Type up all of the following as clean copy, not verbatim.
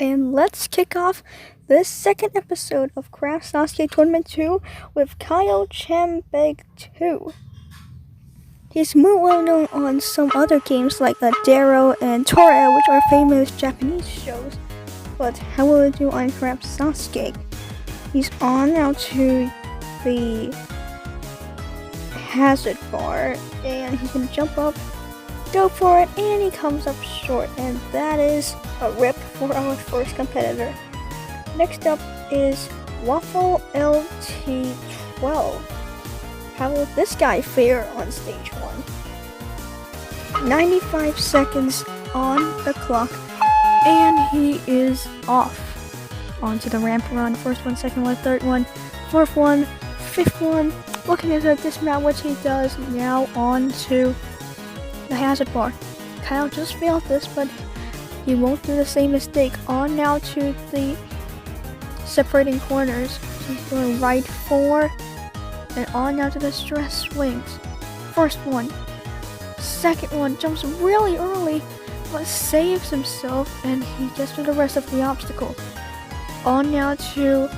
And let's kick off this second episode of Craft Sasuke Tournament 2 with Kyle Chambeg 2. He's more well known on some other games like Darrow and Tora, which are famous Japanese shows. But how will he do on Craft Sasuke? He's on now to the hazard bar, and he's gonna jump up, go for it, and he comes up short, and that is a rip for our first competitor. Next up is Waffle LT12. How will this guy fare on stage 1? 95 seconds on the clock, and he is off. Onto the ramp run, first one, second one, third one, fourth one, fifth one. Looking at the dismount, which he does. Now on to the hazard bar. Kyle just failed this, but he won't do the same mistake. On now to the separating corners. He's going right 4, and on now to the stress swings. First one, second one, jumps really early, but saves himself, and he gets through the rest of the obstacle. On now to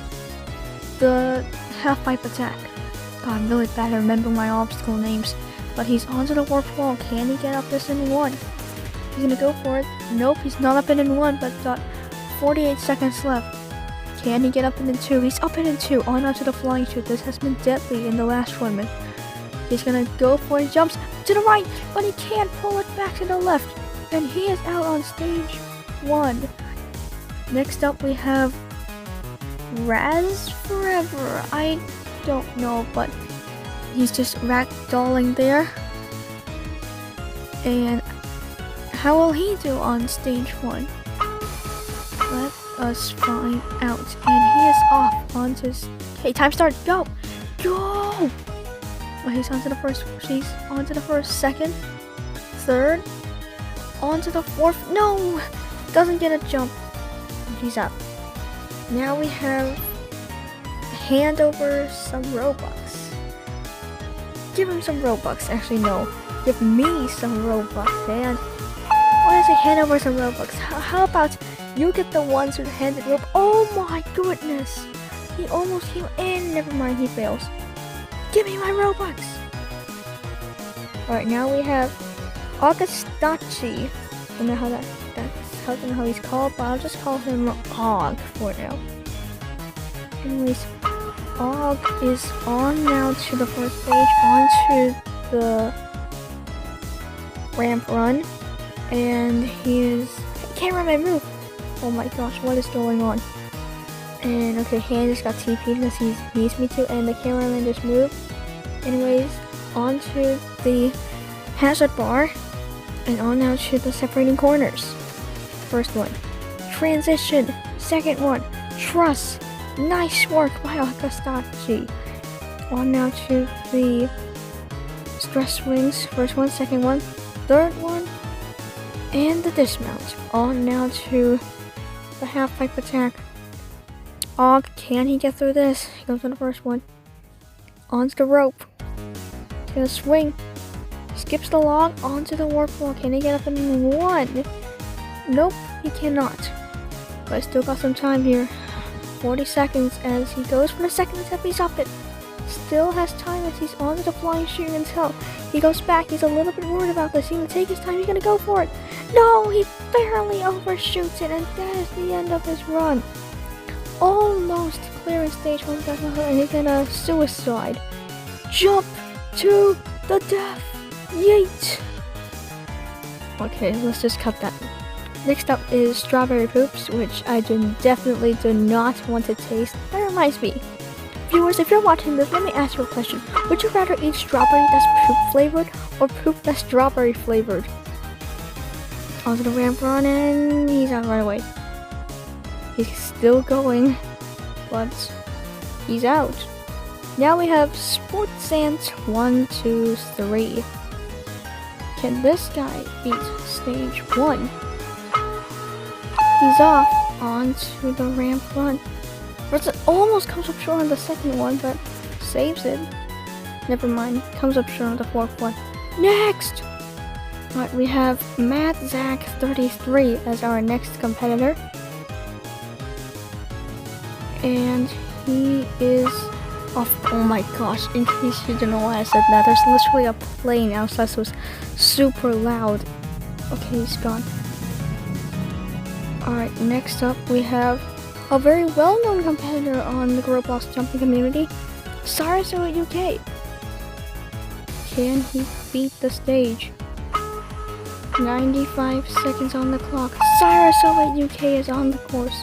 the half pipe attack. God, I'm really bad at remembering my obstacle names. But he's onto the warp wall. Can he get up this in 1? He's gonna go for it. Nope, he's not up in 1, but got 48 seconds left. Can he get up in 2? He's up in 2. On onto the flying chute. This has been deadly in the last tournament. He's gonna go for it. Jumps to the right, but he can't pull it back to the left. And he is out on stage 1. Next up we have Raz Forever. I don't know, but he's just ragdolling there. And how will he do on stage 1? Let us find out. And he is off onto. Hey, time start. Go, go! Well, he's onto the first. She's onto the first, second, third, onto the fourth. No, doesn't get a jump. He's out. Now we have hand over some Robux. Give him some Robux. Actually, no. Give me some Robux. And when I say hand over some Robux, how about you get the ones with handed rope? Oh my goodness! He almost healed, and never mind, he fails. Give me my Robux. Alright, now we have Augustachi. I don't know how how he's called, but I'll just call him Og for now. Anyways, Og is on now to the first stage, onto the ramp run, and he cameraman move. Oh my gosh, what is going on? And okay, hand just got TP'd because he needs me to, and the cameraman just moved. Anyways, onto the hazard bar, and on now to the separating corners. First one, transition. Second one, truss. Nice work by Augustachi. On now to the stress swings. First one, second one, third one, and the dismount. On now to the half pipe attack. Og, can he get through this? He goes on the first one. Onto the rope. Gonna swing. Skips the log onto the warp wall. Can he get up in 1? Nope, he cannot. But I still got some time here. 40 seconds as he goes for the second attempt. He's up it. Still has time as he's onto the flying chute until he goes back. He's a little bit worried about this. He's gonna take his time. He's gonna go for it. No, he barely overshoots it, and that is the end of his run. Almost clearing stage 1, and he's gonna suicide. Jump to the death. Yeet. Okay, let's just cut that. Next up is strawberry poops, which I definitely do not want to taste. That reminds me. Viewers, if you're watching this, let me ask you a question. Would you rather eat strawberry that's poop flavored or poop that's strawberry flavored? Onto the ramp run, and he's out right away. He's still going, but he's out. Now we have Sports Sands 1, 2, 3. Can this guy beat stage 1? He's off onto the ramp run. Versus almost comes up short on the second one, but saves it. Never mind, comes up short on the fourth one. Next! Alright, we have Mad Zach 33 as our next competitor. And he is off. Oh my gosh, in case you didn't know why I said that, there's literally a plane outside, so it's super loud. Okay, he's gone. Alright, next up we have a very well-known competitor on the Roblox jumping community, Sasuke UK. Can he beat the stage? 95 seconds on the clock. Sasuke UK is on the course.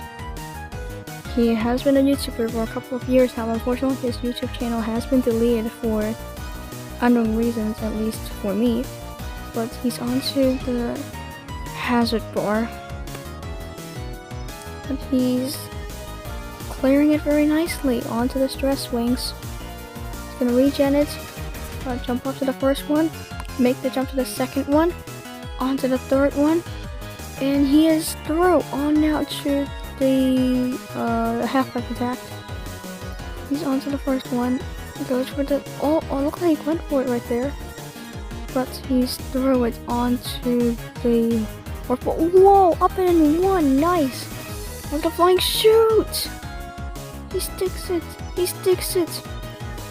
He has been a YouTuber for a couple of years now. Unfortunately, his YouTube channel has been deleted for unknown reasons, at least for me. But he's onto the hazard bar. And he's clearing it very nicely onto the stress wings. He's gonna regen it, jump up to the first one, make the jump to the second one, onto the third one, and he is through. On now to the half-life attack. He's onto the first one. Goes for the look like he went for it right there. But he's through it onto the fourth one. Whoa! Up and in one, nice. With the flying shoot. He sticks it. He sticks it.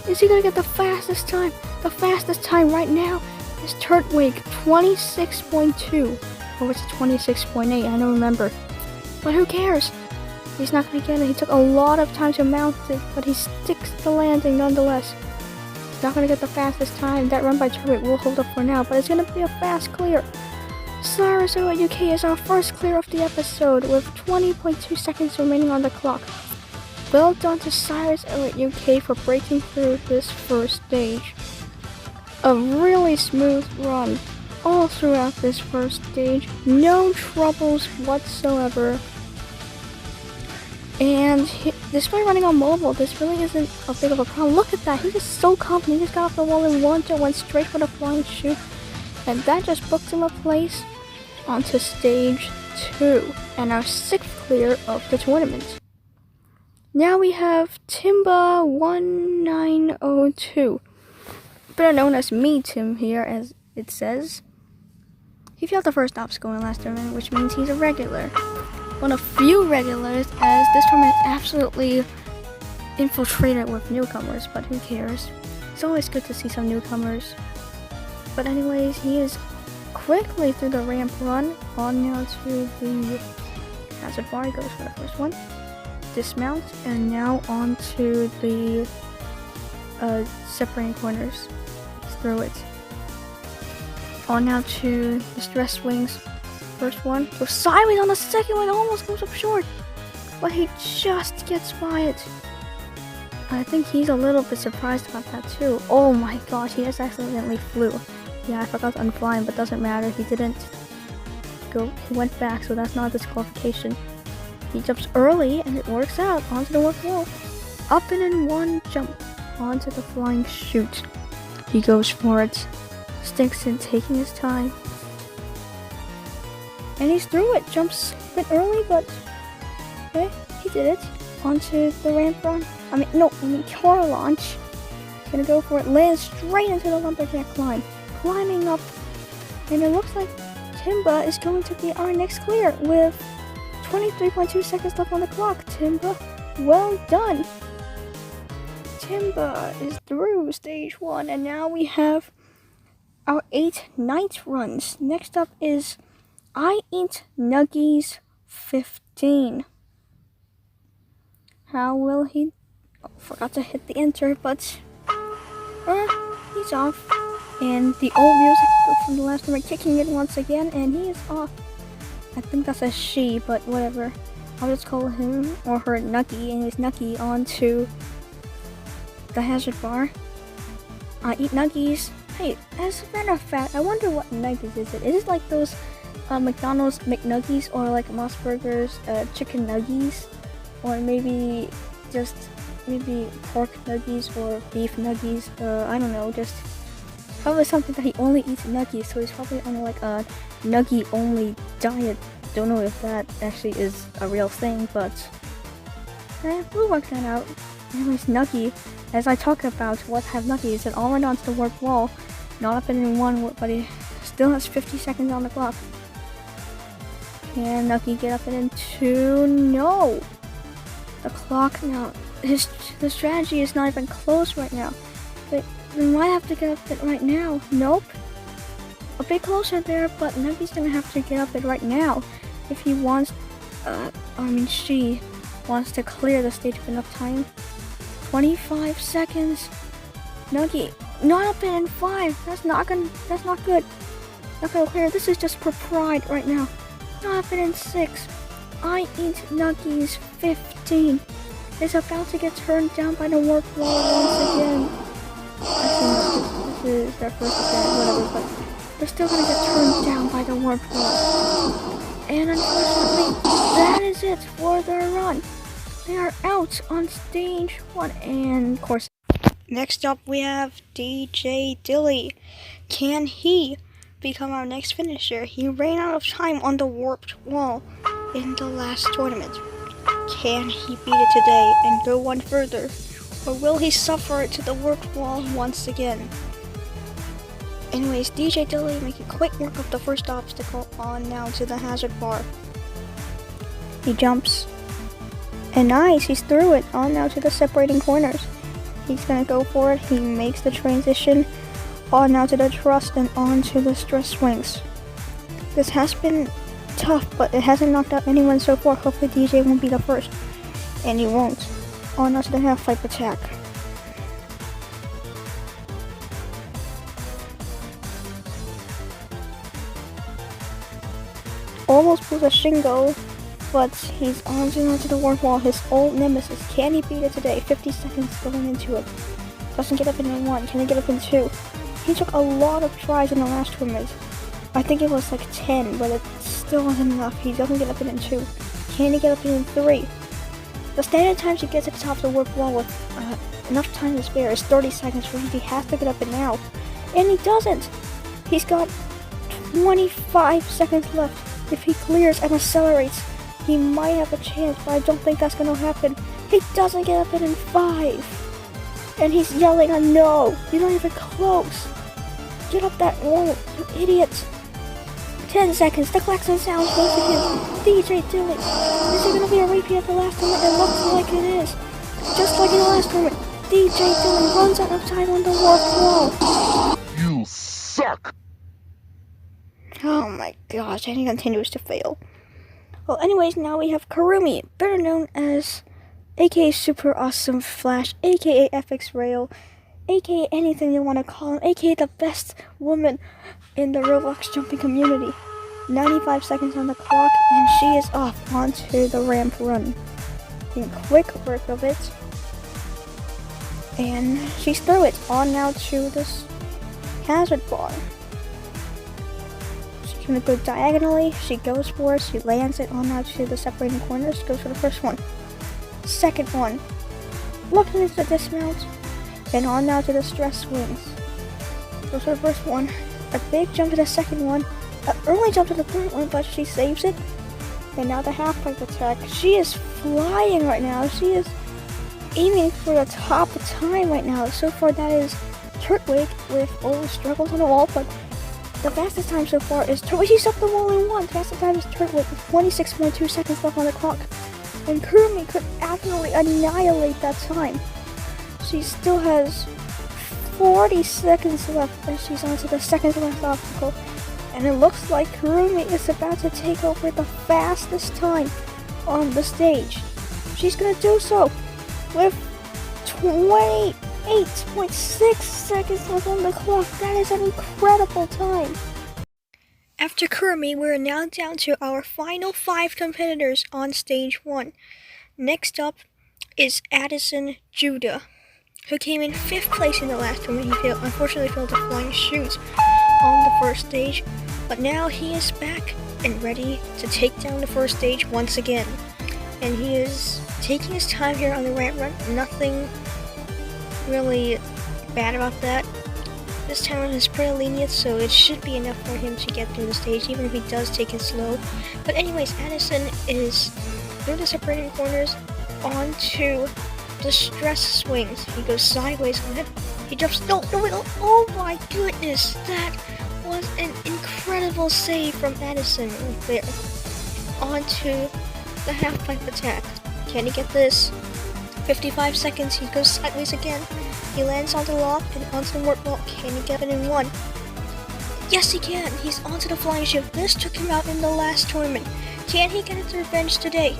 Is he gonna get the fastest time? The fastest time right now is Turtwig 26.2. Or it's 26.8. I don't remember. But who cares? He's not gonna get it. He took a lot of time to mount it, but he sticks the landing nonetheless. He's not gonna get the fastest time. That run by Turret will hold up for now, but it's gonna be a fast clear. Sasuke UK is our first clear of the episode with 20.2 seconds remaining on the clock. Well done to Sasuke UK for breaking through this first stage. A really smooth run all throughout this first stage. No troubles whatsoever. And despite running on mobile, this really isn't a big of a problem. Look at that, he's just so confident. He just got off the wall in one jump, went straight for the flying shoot. And that just booked him a place onto stage 2. And our 6th clear of the tournament. Now we have Timba1902. Better known as Me Tim here, as it says. He failed the first obstacle in the last tournament, which means he's a regular. One of few regulars, as this tournament is absolutely infiltrated with newcomers, but who cares? It's always good to see some newcomers. But anyways, he is quickly through the ramp run, on now to the hazard bar. He goes for the first one, dismount, and now on to the separating corners. He's through it. On now to the stress wings. First one goes sideways on the second one, almost goes up short, but he just gets by it. I think he's a little bit surprised about that too. Oh my gosh, he just accidentally flew. Yeah, I forgot to unfly him, but doesn't matter. He didn't go. He went back, so that's not a disqualification. He jumps early, and it works out onto the warp wall. Up and in one jump onto the flying chute. He goes for it, sticks in, taking his time. And he's through it. Jumps a bit early, but okay, he did it. Onto the ramp run. Core launch. He's gonna go for it. Lands straight into the lumberjack climb. Climbing up. And it looks like Timba is going to be our next clear with 23.2 seconds left on the clock. Timba, well done. Timba is through stage 1, and now we have our 8 night runs. Next up is I Eat Nuggies 15. How will he? Oh, forgot to hit the enter, but he's off. And the old music from the last time are kicking in once again, and he is off. I think that's a she, but whatever. I'll just call him or her Nuggie, and he's Nuggie onto the hazard bar. I Eat Nuggies. Hey, as a matter of fact, I wonder what Nuggies is it? Is it like those McDonald's McNuggies, or like Moss Burgers chicken nuggies, or maybe just pork nuggies or beef nuggies? I don't know, just probably something that he only eats nuggies, so he's probably on like a nuggie only diet. Don't know if that actually is a real thing, but we'll work that out. Anyways, Nuggie, as I talk about what have Nuggies, and all right onto the warp wall, not up in one, but he still has 50 seconds on the clock. Can Nuggie get up and in 2? No! the clock now. The strategy is not even close right now. But then why have to get up it right now? Nope. A bit closer there, but Nuggy's gonna have to get up it right now if he wants. She wants to clear the stage with enough time. 25 seconds. Nuggy, not up it in 5. That's not good. Not gonna clear. This is just for pride right now. Not up it in 6. I eat Nuggy's 15. Is about to get turned down by the warp wall once again. I think this is their first attack, whatever, but they're still gonna get turned down by the warp wall. And unfortunately, that is it for their run. They are out on stage 1, and of course. Next up, we have DJ Dilly. Can he become our next finisher? He ran out of time on the warped wall in the last tournament. Can he beat it today and go one further? Or will he suffer to the warped wall once again? Anyways, DJ Dilly making quick work of the first obstacle. On now to the hazard bar. He jumps. And nice, he's through it. On now to the separating corners. He's gonna go for it. He makes the transition. On now to the thrust and on to the stress swings. This has been tough, but it hasn't knocked out anyone so far. Hopefully DJ won't be the first. And he won't. On now to the half-pipe attack. Almost pulls a Shingo, but he's on to the warp wall, his old nemesis. Can he beat it today? 50 seconds going into it. Doesn't get up in 1. Can he get up in 2? He took a lot of tries in the last tournament. I think it was like 10, but it still wasn't enough. He doesn't get up in 2. Can he get up in 3? The standard time to get to the top of the warp wall with enough time to spare is 30 seconds, for he has to get up in now. And he doesn't! He's got 25 seconds left. If he clears and accelerates, he might have a chance, but I don't think that's going to happen. He doesn't get up in 5. And he's yelling a no. You're not even close. Get up that wall, you idiot. 10 seconds. The klaxon sounds once again. DJ Dilly. Is it going to be a repeat of the last tournament? It looks like it is. Just like in the last tournament, DJ Dilly runs out of time on the warp wall. You suck. Oh my gosh, and he continues to fail. Well, anyways, now we have Kurumi, better known as aka Super Awesome Flash, aka FX Rail, aka anything you want to call him, aka the best woman in the Roblox jumping community. 95 seconds on the clock, and she is off onto the ramp run. In quick work of it. And she's through it. On now to this hazard bar. Gonna go diagonally, she goes for it, she lands it on out to the separating corners, goes for the first one. Second one, looking into the dismount, and on now to the stress swings. Goes for the first one, a big jump to the second one, an early jump to the third one, but she saves it. And now the half-pipe attack. She is flying right now, she is aiming for the top time right now. So far that is Turtwig with all the struggles on the wall, but the fastest time so far is Turtwig. She's up the wall in 1. Fastest time is Turtwig with 26.2 seconds left on the clock. And Kurumi could absolutely annihilate that time. She still has 40 seconds left and she's on to the second to last obstacle. And it looks like Kurumi is about to take over the fastest time on the stage. She's going to do so with 28.6 seconds left on the clock. That is an incredible time. After Kurumi, we're now down to our final 5 competitors on stage 1. Next up is Addison Judah, who came in 5th place in the last tournament. He unfortunately failed to flying shoes on the first stage, but now he is back and ready to take down the first stage once again. And he is taking his time here on the ramp run. Nothing really bad about that. This time is pretty lenient, so it should be enough for him to get through the stage, even if he does take it slow. But anyways, Addison is through the separating corners onto the stress swings. He goes sideways on it. He jumps. No, oh my goodness, that was an incredible save from Addison right there. Onto the half-pipe attack. Can he get this? 55 seconds, he goes sideways again. He lands on the lock and onto the warp wall. Can he get it in one? Yes, he can. He's onto the flying ship. This took him out in the last tournament. Can he get his revenge today?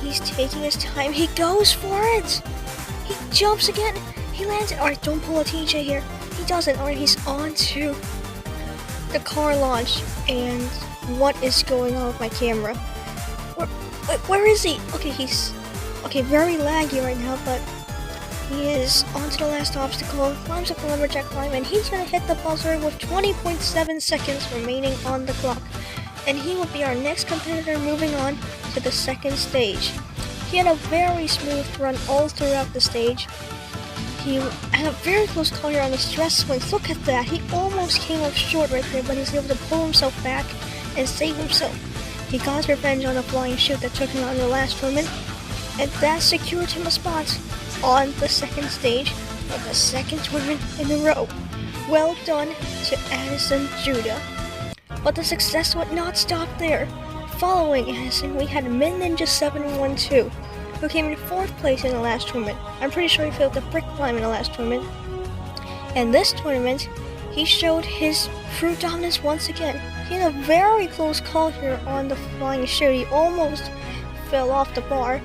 He's taking his time. He goes for it. He jumps again. He lands it. Alright, don't pull a TJ here. He doesn't. Alright, he's on to the car launch. And what is going on with my camera? Where is he? Okay, he's very laggy right now, but he is onto the last obstacle, climbs up the lumberjack climb, and he's gonna hit the buzzer with 20.7 seconds remaining on the clock. And he will be our next competitor moving on to the second stage. He had a very smooth run all throughout the stage. He had a very close call here on the stress swings. Look at that, he almost came up short right there, but he's able to pull himself back and save himself. He got his revenge on the flying chute that took him out in the last tournament, and that secured him a spot on the second stage of the second tournament in a row. Well done to Addison Judah. But the success would not stop there. Following Addison, we had Min Ninja 712, who came in 4th place in the last tournament. I'm pretty sure he failed the brick climb in the last tournament. And this tournament, he showed his crew dominance once again. He had a very close call here on the flying chute. He almost fell off the bar,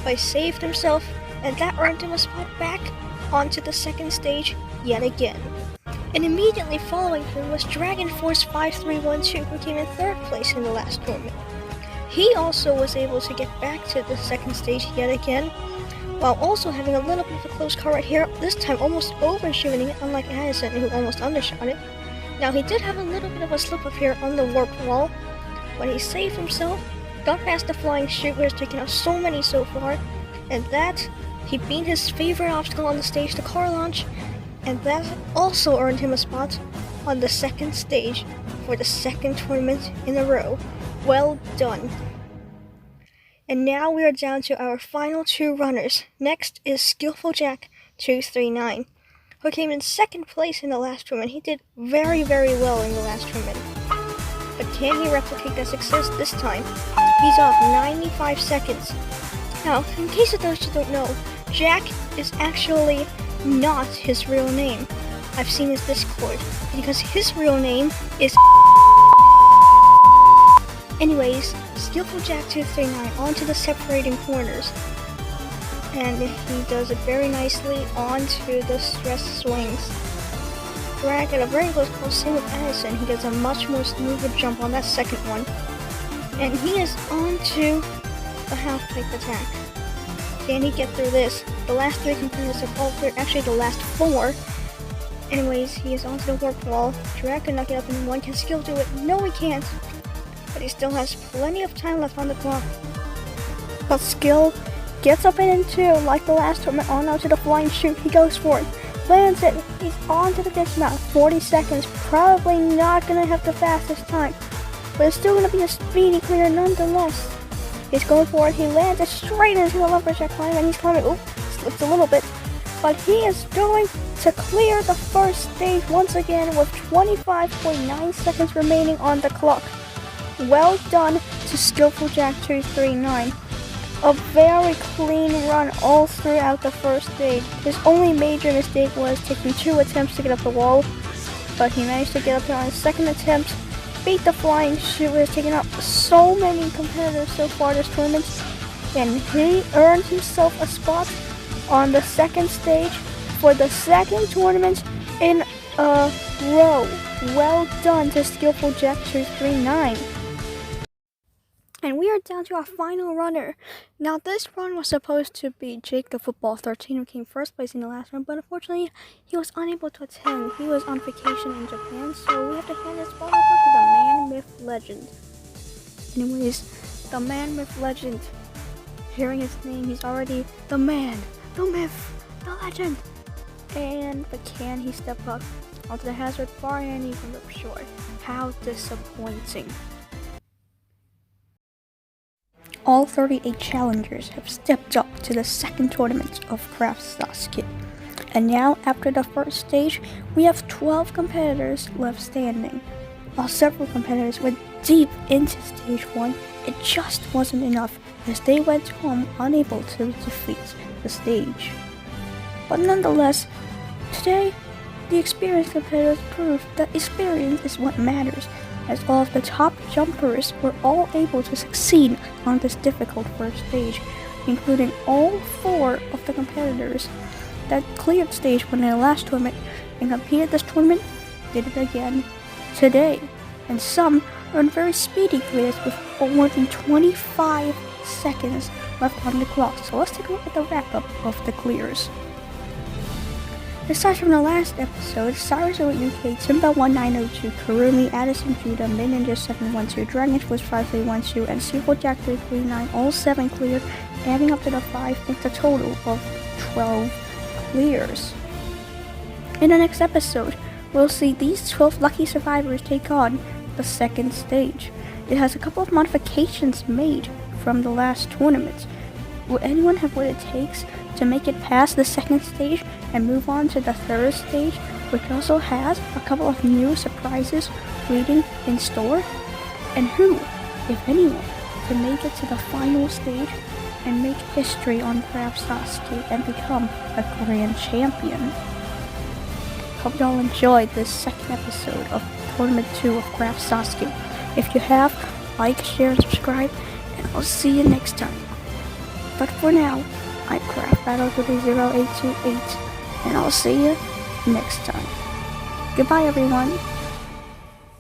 but he saved himself, and that earned him a spot back onto the second stage yet again. And immediately following him was Dragon Force 5312, who came in 3rd place in the last tournament. He also was able to get back to the second stage yet again, while also having a little bit of a close call right here, this time almost overshooting it, unlike Addison, who almost undershot it. Now he did have a little bit of a slip up here on the warp wall, but he saved himself, got past the flying chute, who has taken out so many so far, and that he beat his favorite obstacle on the stage, the car launch, and that also earned him a spot on the second stage for the second tournament in a row. Well done. And now we are down to our final 2 runners. Next is Skillful Jack 239, who came in 2nd place in the last tournament. He did very, very well in the last tournament. But can he replicate that success this time? He's off 95 seconds. Now, in case of those who don't know, Jack is actually not his real name. I've seen his Discord, because his real name is Anyways, Skillful Jack 239 onto the separating corners. And he does it very nicely onto the stress swings. Drag at a very close call, same with Addison. He gets a much more smoother jump on that second one. And he is onto the half pipe attack. Can he get through this? The last 3 competitors have all cleared, actually the last 4. Anyways, he is onto the warp wall. Drag cannot get up in one. Can Skill do it? No, he can't. But he still has plenty of time left on the clock. But Skill gets up in 2, like the last tournament, on out to the flying chute. He goes for it. Lands it. He's on to the dismount. 40 seconds. Probably not going to have the fastest time. But it's still going to be a speedy clear nonetheless. He's going for it. He lands it straight into the lumberjack climb, and he's climbing. Oop, slips a little bit. But he is going to clear the first stage once again with 25.9 seconds remaining on the clock. Well done to Skillful Jack 239. A very clean run all throughout the first stage. His only major mistake was taking 2 attempts to get up the wall, but he managed to get up there on his second attempt, beat the flying chute, who has taken out so many competitors so far this tournament, and he earned himself a spot on the second stage for the second tournament in a row. Well done to Skillful Jack 239. And we are down to our final runner. Now this run was supposed to be Jake the Football 13, who came 1st place in the last run, but unfortunately he was unable to attend. He was on vacation in Japan, so we have to hand this spot over to the man, myth, legend. Anyways, the man, myth, legend. Hearing his name, he's already the man, the myth, the legend. But can he step up onto the hazard bar and even rip short? How disappointing. All 38 challengers have stepped up to the second tournament of Craft Sasuke. And now, after the first stage, we have 12 competitors left standing. While several competitors went deep into stage 1, it just wasn't enough, as they went home unable to defeat the stage. But nonetheless, today, the experienced competitors proved that experience is what matters, as all of the top jumpers were all able to succeed on this difficult first stage, including all 4 of the competitors that cleared stage when in the last tournament and competed this tournament did it again today, and some are in very speedy clears with more than 25 seconds left on the clock. So let's take a look at the wrap-up of the clears. Aside from the last episode, Cyrus UK, Timba1902, Karumi, Addison Judah, Min Ninja 712, Dragonforce 5312, and Sequel Jack 339 all 7 cleared, adding up to the 5 makes a total of 12 clears. In the next episode, we'll see these 12 lucky survivors take on the second stage. It has a couple of modifications made from the last tournament. Will anyone have what it takes to make it past the second stage and move on to the third stage, which also has a couple of new surprises waiting in store? And who, if anyone, can make it to the final stage and make history on Craft Sasuke and become a grand champion? Hope y'all enjoyed this second episode of Tournament 2 of Craft Sasuke. If you have, like, share, and subscribe, and I'll see you next time. But for now, I'm Craft Battle 0828, and I'll see you next time. Goodbye, everyone.